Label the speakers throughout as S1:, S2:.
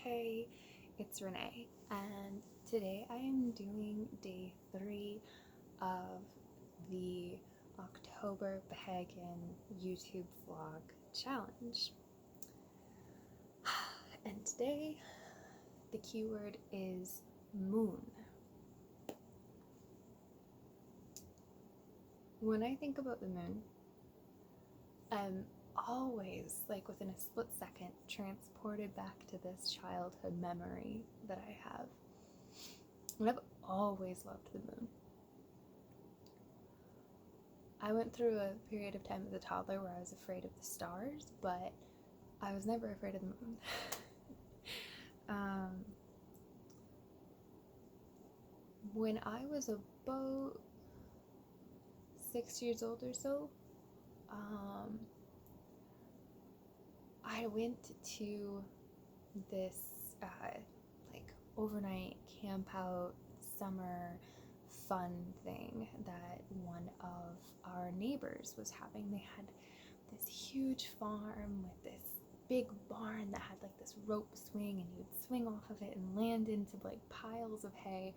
S1: Hey, it's Renee, and today I am doing day 3 of the October Pagan YouTube vlog challenge. And today the keyword is moon. When I think about the moon, I'm always, like within a split second, transported back to this childhood memory that I have. And I've always loved the moon. I went through a period of time as a toddler where I was afraid of the stars, but I was never afraid of the moon. When I was about 6 years old or so, I went to this like overnight camp out summer fun thing that one of our neighbors was having. They had this huge farm with this big barn that had like this rope swing, and you'd swing off of it and land into like piles of hay.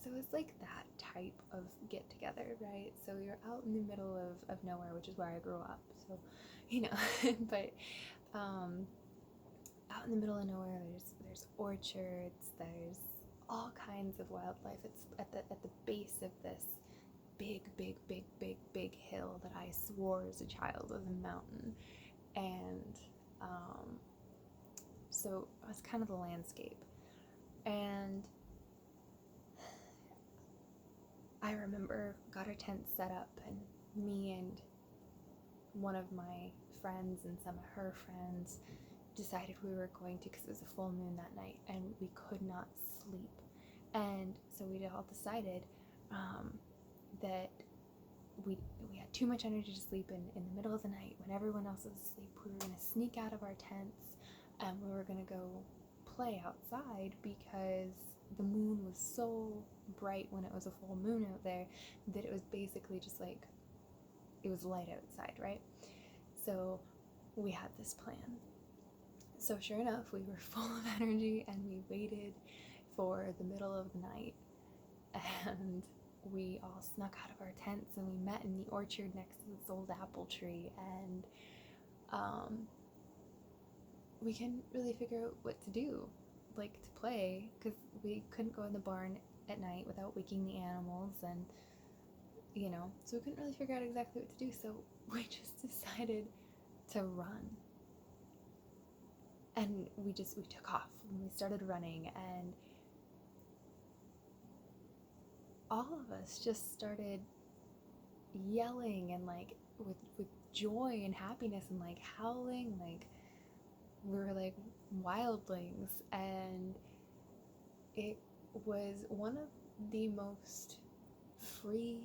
S1: So it was like that type of get together, right? So you're out in the middle of nowhere, which is where I grew up, so but out in the middle of nowhere, there's orchards, there's all kinds of wildlife. It's at the base of this big hill that I swore as a child was a mountain. And so it was kind of the landscape. And I remember got our tent set up, and me and one of my friends and some of her friends decided we were going to, because it was a full moon that night and we could not sleep. And so we all decided that we had too much energy to sleep in the middle of the night when everyone else was asleep. We were going to sneak out of our tents and we were going to go play outside, because the moon was so bright when it was a full moon out there that it was basically just like it was light outside, right? So we had this plan. So sure enough, we were full of energy and we waited for the middle of the night, and we all snuck out of our tents and we met in the orchard next to this old apple tree. And we couldn't really figure out what to do, like to play, because we couldn't go in the barn at night without waking the animals, and so we couldn't really figure out exactly what to do. So we just decided to run. And we took off and we started running, and all of us just started yelling and like with joy and happiness and like howling, like we were like wildlings. And it was one of the most free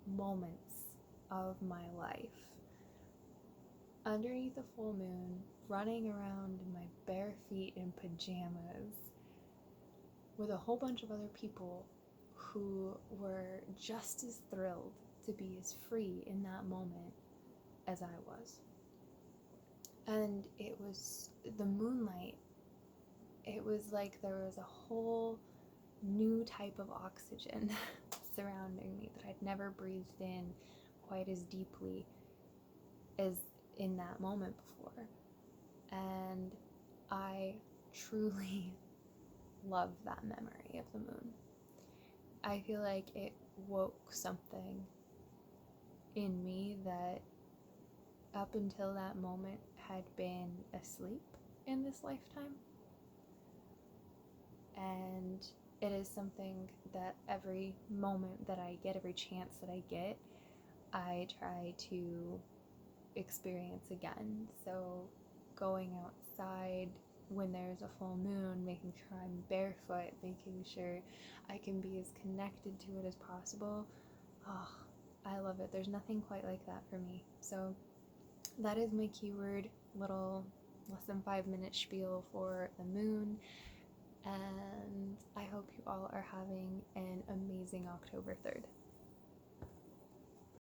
S1: moments of my life. Underneath a full moon, running around in my bare feet in pajamas with a whole bunch of other people who were just as thrilled to be as free in that moment as I was. And it was the moonlight. It was like there was a whole new type of oxygen surrounding me that I'd never breathed in quite as deeply as in that moment before. And I truly love that memory of the moon. I feel like it woke something in me that up until that moment had been asleep in this lifetime. And it is something that every moment that I get, every chance that I get, I try to experience again. So going outside when there's a full moon, making sure I'm barefoot, making sure I can be as connected to it as possible. Oh, I love it. There's nothing quite like that for me. So that is my keyword, little less than 5-minute spiel for the moon. And I hope you all are having an amazing October 3rd.